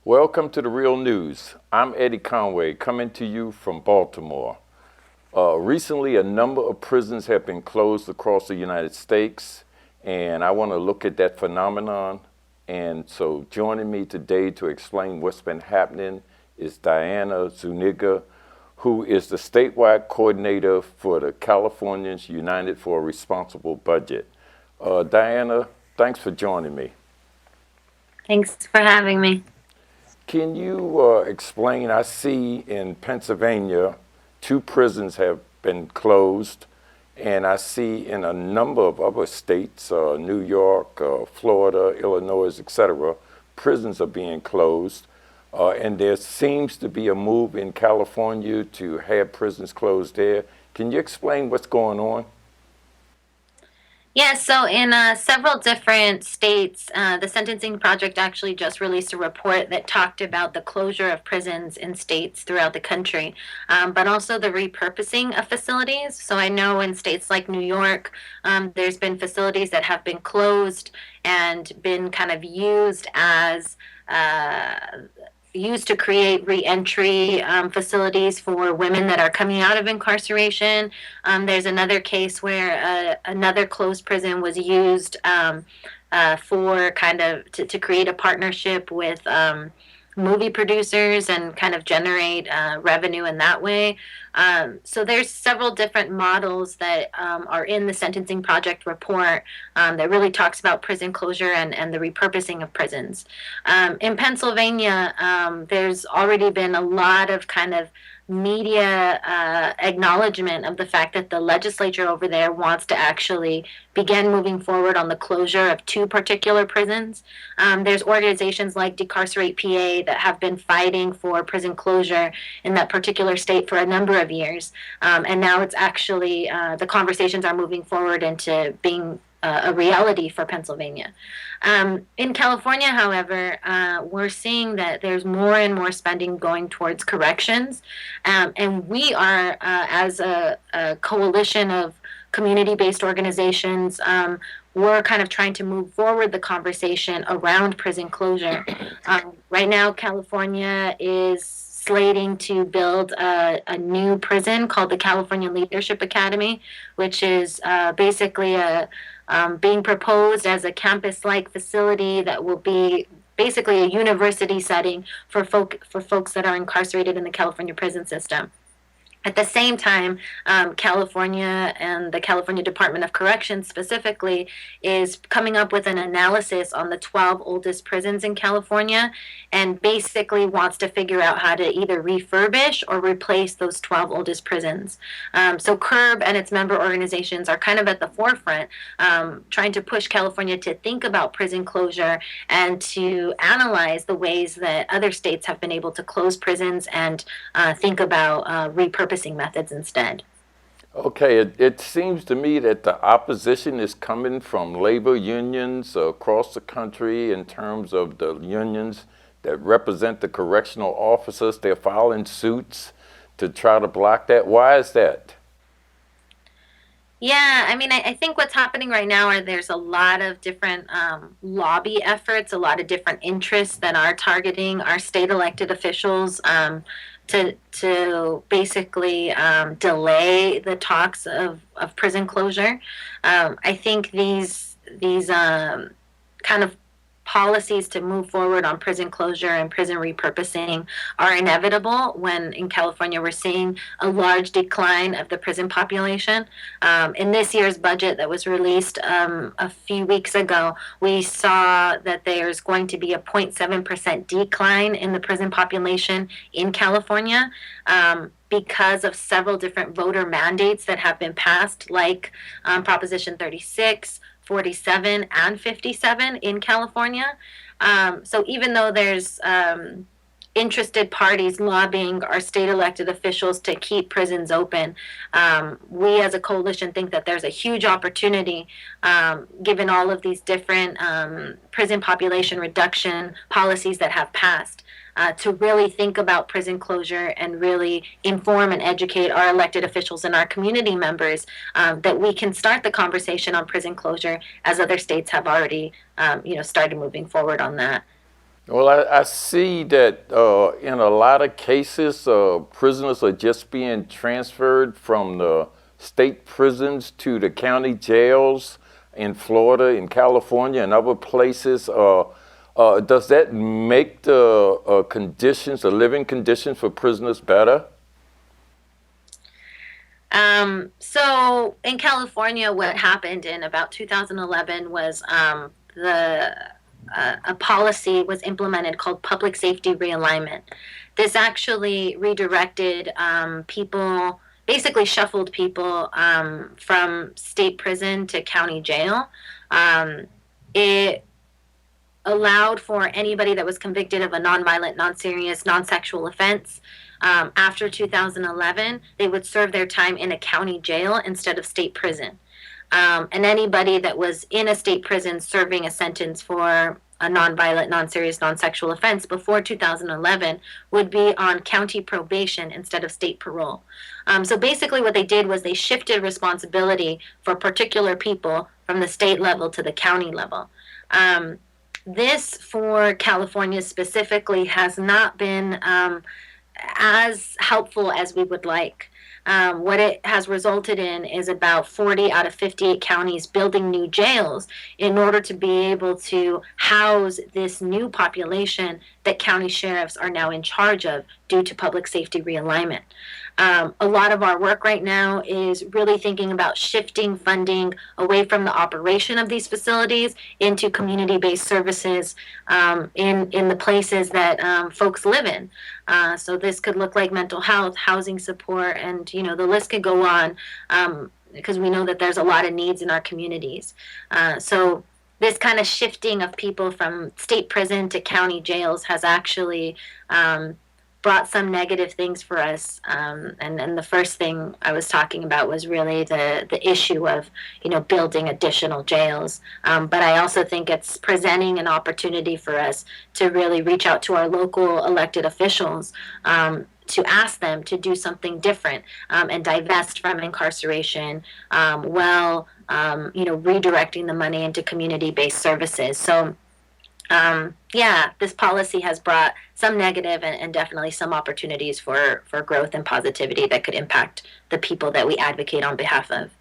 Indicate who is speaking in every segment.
Speaker 1: Welcome to the Real News. I'm Eddie Conway, coming to you from Baltimore. Recently, a number of prisons have been closed across the United States, and I want to look at that phenomenon. And so joining me today to explain what's been happening is Diana Zuniga, who is the statewide coordinator for the Californians United for a Responsible Budget. Diana, thanks for joining me.
Speaker 2: Thanks for having me.
Speaker 1: Can you explain? I see in Pennsylvania, 2 prisons have been closed, and I see in a number of other states, New York, Florida, Illinois, etc., prisons are being closed. And there seems to be a move in California to have prisons closed there. Can you explain what's going on?
Speaker 2: Yeah, so in several different states, the Sentencing Project actually just released a report that talked about the closure of prisons in states throughout the country, but also the repurposing of facilities. So I know in states like New York, there's been facilities that have been closed and been kind of uh, used to create reentry facilities for women that are coming out of incarceration. There's another case where another closed prison was used for kind of to create a partnership with movie producers and kind of generate revenue in that way. So there's several different models that are in the Sentencing Project report that really talks about prison closure and the repurposing of prisons. In Pennsylvania, there's already been a lot of kind of media acknowledgement of the fact that the legislature over there wants to actually begin moving forward on the closure of 2 particular prisons. There's organizations like Decarcerate PA that have been fighting for prison closure in that particular state for a number of years. And now it's actually, the conversations are moving forward into being a reality for Pennsylvania. In California, however, we're seeing that there's more and more spending going towards corrections. And we are, as a coalition of community based organizations, we're kind of trying to move forward the conversation around prison closure. Right now, California is slating to build a new prison called the California Leadership Academy, which is basically being proposed as a campus-like facility that will be basically a university setting for folks that are incarcerated in the California prison system. At the same time, California and the California Department of Corrections specifically is coming up with an analysis on the 12 oldest prisons in California and basically wants to figure out how to either refurbish or replace those 12 oldest prisons. So CURB and its member organizations are kind of at the forefront, trying to push California to think about prison closure and to analyze the ways that other states have been able to close prisons and think about repurposing methods instead.
Speaker 1: Okay, it seems to me that the opposition is coming from labor unions across the country in terms of the unions that represent the correctional officers. They're filing suits to try to block that. Why is that?
Speaker 2: Yeah, I mean, I think what's happening right now are there's a lot of different lobby efforts, a lot of different interests that are targeting our state elected officials to basically delay the talks of prison closure. I think these kind of policies to move forward on prison closure and prison repurposing are inevitable when in California we're seeing a large decline of the prison population. In this year's budget that was released a few weeks ago, we saw that there's going to be a 0.7% decline in the prison population in California. Because of several different voter mandates that have been passed, like Proposition 36, 47 and 57 in California. So even though there's interested parties lobbying our state elected officials to keep prisons open, we as a coalition think that there's a huge opportunity, given all of these different prison population reduction policies that have passed, to really think about prison closure and really inform and educate our elected officials and our community members, that we can start the conversation on prison closure as other states have already, started moving forward on that.
Speaker 1: Well, I see that in a lot of cases, prisoners are just being transferred from the state prisons to the county jails in Florida, in California, and other places. Does that make the conditions, the living conditions for prisoners better?
Speaker 2: So in California, what happened in about 2011 was the a policy was implemented called public safety realignment. This actually redirected people, basically shuffled people from state prison to county jail. It allowed for anybody that was convicted of a nonviolent, non-serious, non-sexual offense after 2011, they would serve their time in a county jail instead of state prison. And anybody that was in a state prison serving a sentence for a nonviolent, non-serious, non-sexual offense before 2011 would be on county probation instead of state parole. So basically what they did was they shifted responsibility for particular people from the state level to the county level. This, for California specifically, has not been as helpful as we would like. What it has resulted in is about 40 out of 58 counties building new jails in order to be able to house this new population that county sheriffs are now in charge of due to public safety realignment. A lot of our work right now is really thinking about shifting funding away from the operation of these facilities into community-based services in the places that folks live in. So this could look like mental health, housing support, and the list could go on because we know that there's a lot of needs in our communities. So this kind of shifting of people from state prison to county jails has actually brought some negative things for us. And the first thing I was talking about was really the issue of, building additional jails. But I also think it's presenting an opportunity for us to really reach out to our local elected officials to ask them to do something different and divest from incarceration redirecting the money into community-based services. So this policy has brought some negative and definitely some opportunities for growth and positivity that could impact the people that we advocate on behalf of.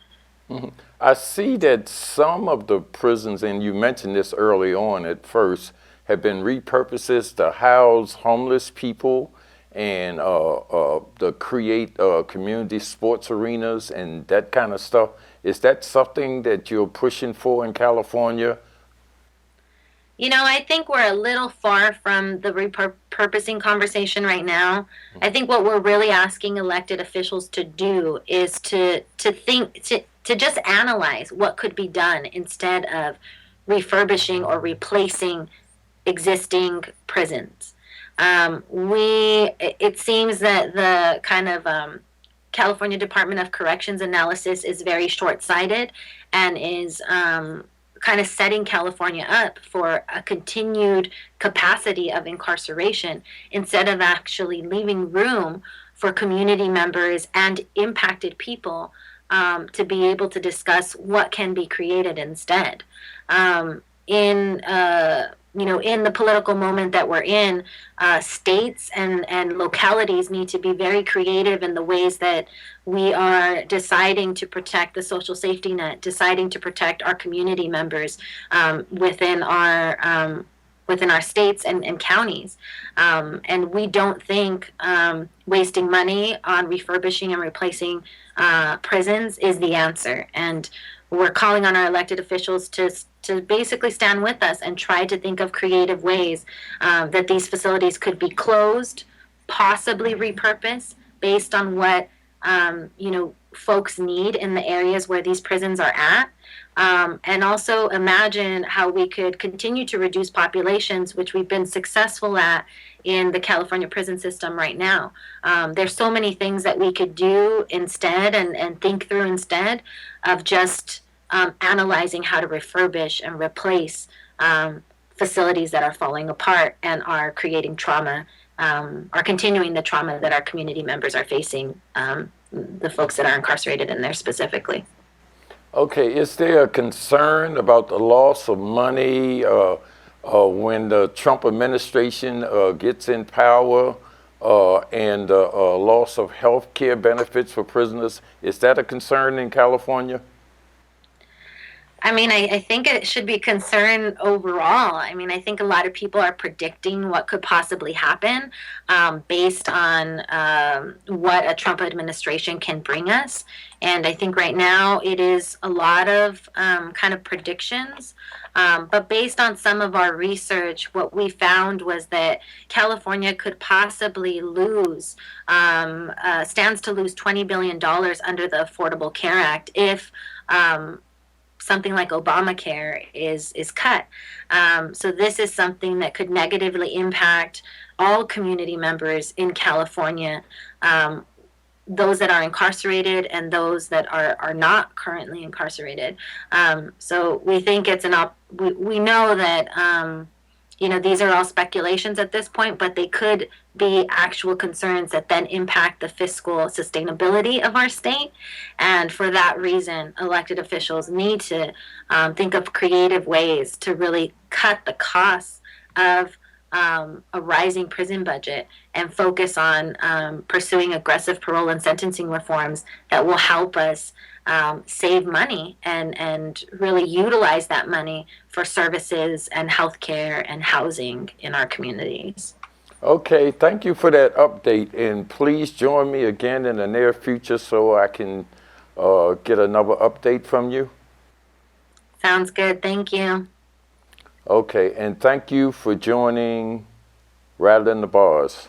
Speaker 1: Mhm. I see that some of the prisons, and you mentioned this early on at first, have been repurposed to house homeless people and to create community sports arenas and that kind of stuff. Is that something that you're pushing for in California?
Speaker 2: I think we're a little far from the repurposing conversation right now. I think what we're really asking elected officials to do is to think to just analyze what could be done instead of refurbishing or replacing existing prisons. It seems that the kind of California Department of Corrections analysis is very short-sighted and is kind of setting California up for a continued capacity of incarceration instead of actually leaving room for community members and impacted people to be able to discuss what can be created instead. In in the political moment that we're in, states and localities need to be very creative in the ways that we are deciding to protect the social safety net, deciding to protect our community members within our states and counties. And we don't think wasting money on refurbishing and replacing prisons is the answer. And we're calling on our elected officials to basically stand with us and try to think of creative ways that these facilities could be closed, possibly repurposed based on what folks need in the areas where these prisons are at. And also imagine how we could continue to reduce populations, which we've been successful at in the California prison system right now. There's so many things that we could do instead and think through instead of just analyzing how to refurbish and replace facilities that are falling apart and are creating trauma, are continuing the trauma that our community members are facing, the folks that are incarcerated in there specifically.
Speaker 1: Okay, is there a concern about the loss of money when the Trump administration gets in power and loss of health care benefits for prisoners, is that a concern in California?
Speaker 2: I mean, I think it should be concern overall. I mean, I think a lot of people are predicting what could possibly happen based on what a Trump administration can bring us. And I think right now it is a lot of kind of predictions. But based on some of our research, what we found was that California could possibly lose, stands to lose $20 billion under the Affordable Care Act if something like Obamacare is cut. So this is something that could negatively impact all community members in California, those that are incarcerated and those that are not currently incarcerated. So we think it's we know that these are all speculations at this point, but they could be actual concerns that then impact the fiscal sustainability of our state. And for that reason, elected officials need to think of creative ways to really cut the costs of a rising prison budget and focus on pursuing aggressive parole and sentencing reforms that will help us save money and really utilize that money for services and healthcare and housing in our communities.
Speaker 1: Okay, thank you for that update, and please join me again in the near future so I can get another update from you.
Speaker 2: Sounds good. Thank you.
Speaker 1: Okay, and thank you for joining Rattling the Bars.